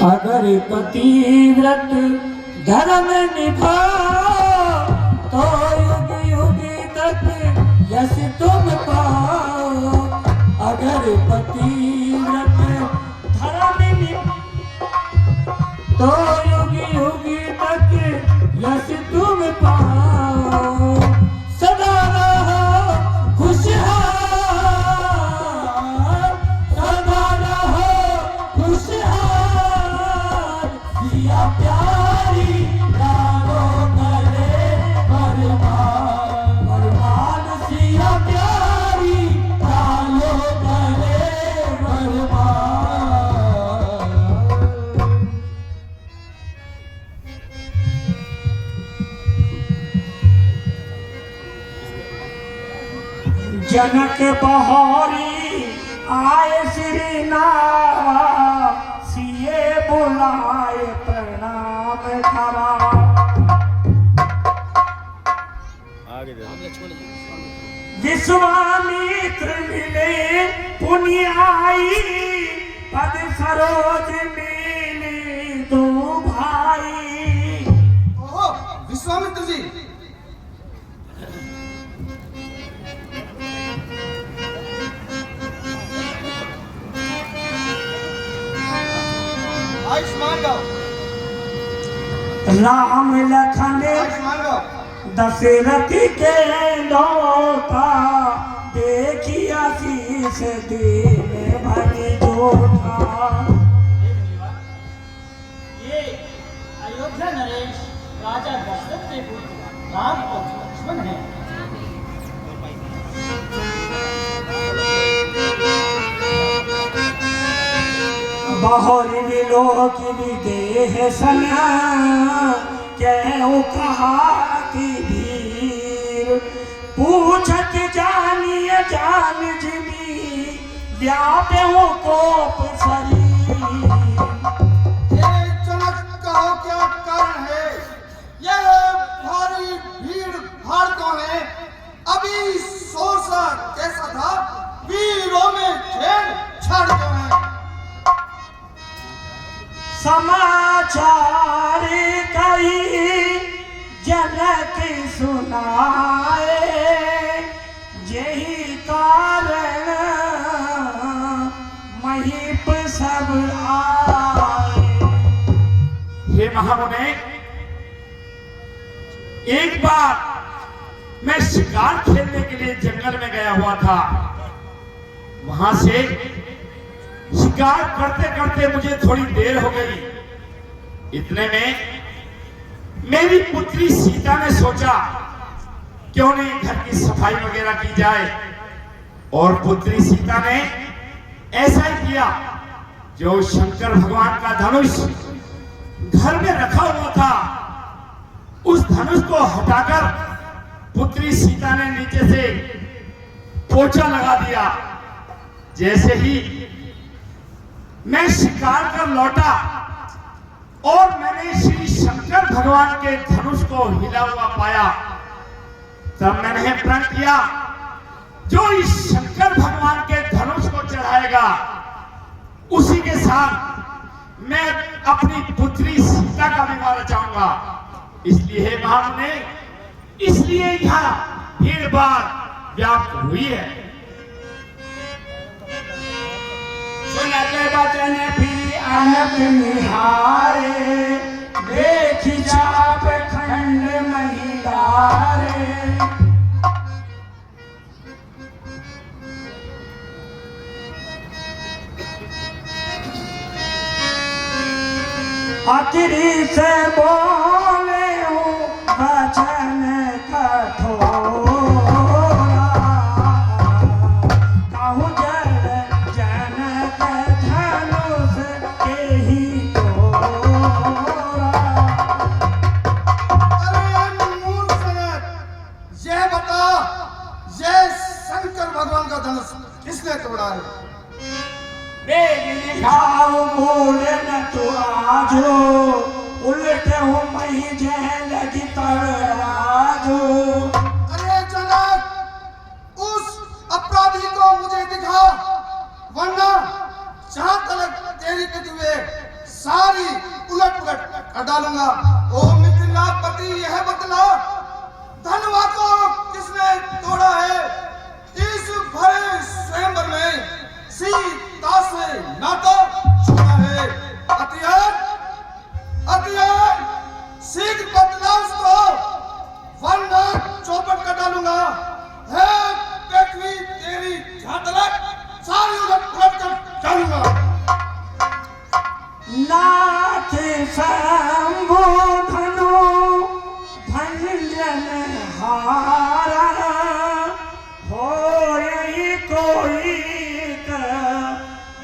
अगर पतिव्रत धर्म निभा तो युग युग तक यश तुम पाओ। अगर पतिव्रत धर्म निभा तो युग युग तक यश तुम पाओ। सदा रहो खुशहाल, सदा रहो खुशहाल। सिया प्यारी लालो करे बरमान, बरमान सिया प्यारी लालो करे बरमान। जनक बहोरी आए श्री नावा, सिए बुलाए प्रणाम करा। विश्वामित्र मिले पुण्य आई, पद सरोज मिली दो भाई। ओह विश्वामित्र जी, आयुष्मान गाओ, राम लखन आयुष्मान गाओ। दशरथ के लौटा, देखिया शीश दिल भरी जोता। ये अयोध्या नरेश राजा दशरथ के पुत्र राम और लक्ष्मण हैं। बहुरी विलोक विदेह सना, क्यों कहा कि धीर। पूछत जानिए जान जिमी, व्याप्यों कोप शरीर। ये जनक कहो क्या कारण है? ये भारी भीड़ भाड़ क्यों है? अभी सोचा कैसा था, वीरों में छेड़छाड़ क्यों है? समाचार कई जनक सुनाए, यही कारण महीप सब आए। हे महामुने, एक बार मैं शिकार खेलने के लिए जंगल में गया हुआ था। वहां से शिकार करते करते मुझे थोड़ी देर हो गई। इतने में मेरी पुत्री सीता ने सोचा क्यों नहीं घर की सफाई वगैरह की जाए, और पुत्री सीता ने ऐसा ही किया। जो शंकर भगवान का धनुष घर में रखा हुआ था, उस धनुष को हटाकर पुत्री सीता ने नीचे से पोछा लगा दिया। जैसे ही मैं शिकार कर लौटा और मैंने श्री शंकर भगवान के धनुष को हिला हुआ पाया, तब मैंने प्रण किया जो इस शंकर भगवान के धनुष को चढ़ाएगा, उसी के साथ मैं अपनी पुत्री सीता का विवाह रचाऊंगा। इसलिए हे महामुने, इसलिए यहाँ भीड़ भाड़ व्याप्त हुई है। सुनत बचन फिर अनक निहारे, देखी चाप खंड महिलारे। अतिरी से बोले हूँ वचन कठोर, भगवान का धनुष किसने तोड़ा है? मूल न तो आजो, उल्टे हो मई जय लगी तराजो। अरे जनक, उस अपराधी को मुझे दिखा, वरना जहां तक तेरी पृथ्वी सारी उलट पुलट कर डालूंगा। ओ मिथिलापति यह बतला, धनवा को किसने तोड़ा है? इस भरे स्वयंवर में सीता से नाता छोड़ा है। अतियान शीघ्र बतला उसको, वरना चौपट कर डालूंगा। है पृथ्वी तेरी झातलक, सारी उलट पुलट कर डालूंगा। नाथ शंभु धनु भंजन हारा, होई कोई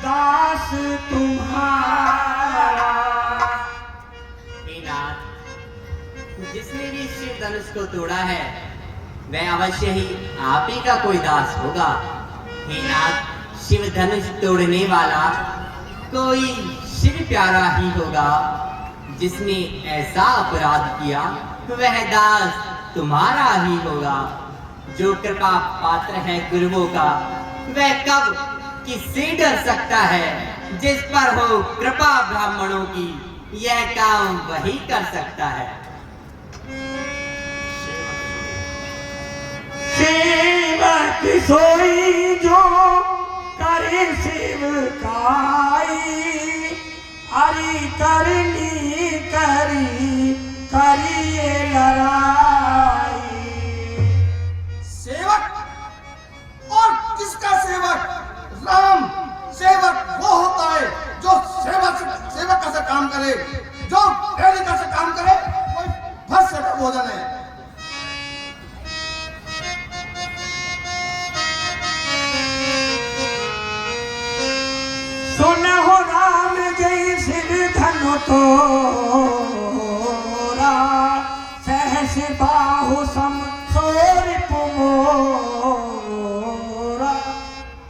दास तुम्हारा। हे नाथ, जिसने भी शिव धनुष को तोड़ा है वह अवश्य ही आप ही का कोई दास होगा। हे नाथ, शिव धनुष तोड़ने वाला कोई शिव प्यारा ही होगा। जिसने ऐसा अपराध किया वह दास तुम्हारा ही होगा। जो कृपा पात्र है गुरुओं का वह कब किससे डर सकता है? जिस पर हो कृपा ब्राह्मणों की यह काम वही कर सकता है। सेवक सोई जो करे सेवकाई, अरि करनी करिए लड़ाई। सेवक और किसका सेवक? राम सेवक वो होता है जो सेवक का से काम करे, जो प्रेरिका से काम करे कोई भर से भोजन है। सुनहो राम जय सिर धनु तोरा, सहस बाहु सम सोर पुमोरा।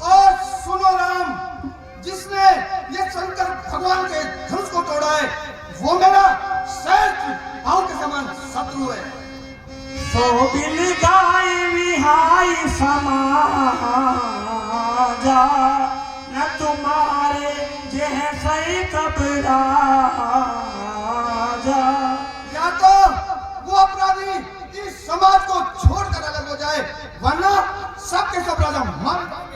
और सुनो राम, जिसने ये शंकर भगवान के धनुष को तोड़ा है वो मेरा सहस्त्र बाहु के समान शत्रु है। सो बिल गाय विहाई समाजा, न तुम्हारे जह सही कबराजा। या तो वो अपराधी इस समाज को छोड़कर अलग हो जाए, वरना सबके सब राजा मारे जाएंगे।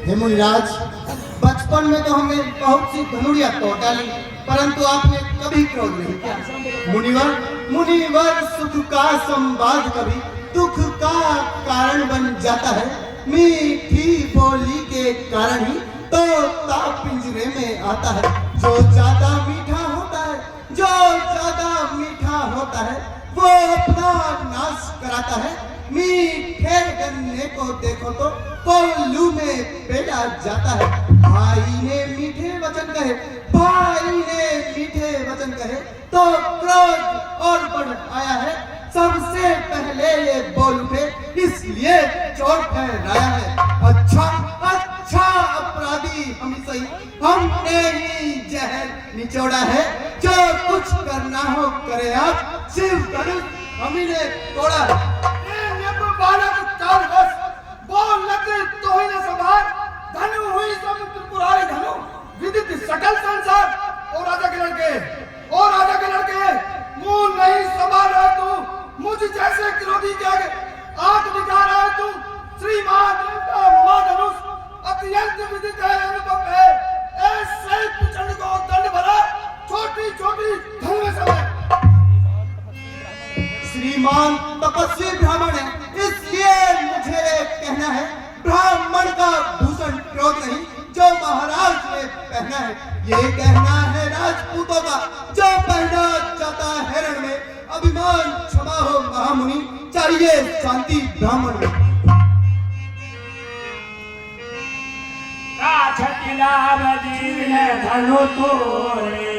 हे मुनिराज, बचपन में तो हमने बहुत सी धनुरियां तोड़ डाली, परंतु आपने कभी क्रोध नहीं किया। मुनिवर सुख का संवाद कभी दुख का कारण बन जाता है। मीठी बोली के कारण ही तो ताप पिंजरे में आता है। जो ज्यादा मीठा होता है वो अपना नाश कराता है। मीठे गन्ने को देखो तो कोल्लू में पेड़ा जाता है। भाई ने मीठे वचन कहे तो क्रोध और बढ़ आया है। सबसे पहले ये बोल उठे, इसलिए चोट ठहराया है। अच्छा अपराधी हम सही, हमने ही जहर निचोड़ा है। जो कुछ करना हो करे आज, शिव धनुष हमने तोड़ा है। बालक कालवश बोल लगे तो ही न संभार, धनु हुई समुद्र पुरारी धनु, विदित सकल संसार। ओ राजा के लड़के, मुंह नहीं संभाल रहा तू, मुझ जैसे क्रोधी के आगे आंख दिखा रहा है तू। श्रीमान का मां धनुष अत्यंत विदित है, अनुभव है। ऐसे प्रचंड को दंड भरा, छोटी धनु में समय। श्रीमान तपस्वी ब्राह्मण है, इसलिए मुझे कहना है, ब्राह्मण का भूषण क्रोध नहीं जो महाराज ने पहना है। ये कहना है राजपूतों का जो पहना जाता है रण में। अभिमान क्षमा हो महामुनि, चाहिए शांति ब्राह्मण में। छटिला वजीर धनु तोरे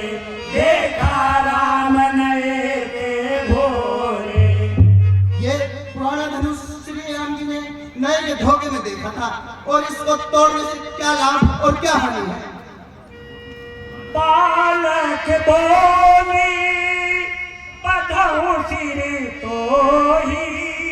देखा राम नए के भोरे। ये पुराना धनुष श्री राम जी ने नए के धोखे में देखा था और इसको तोड़ने से क्या लाभ और क्या हानि है? बालक बो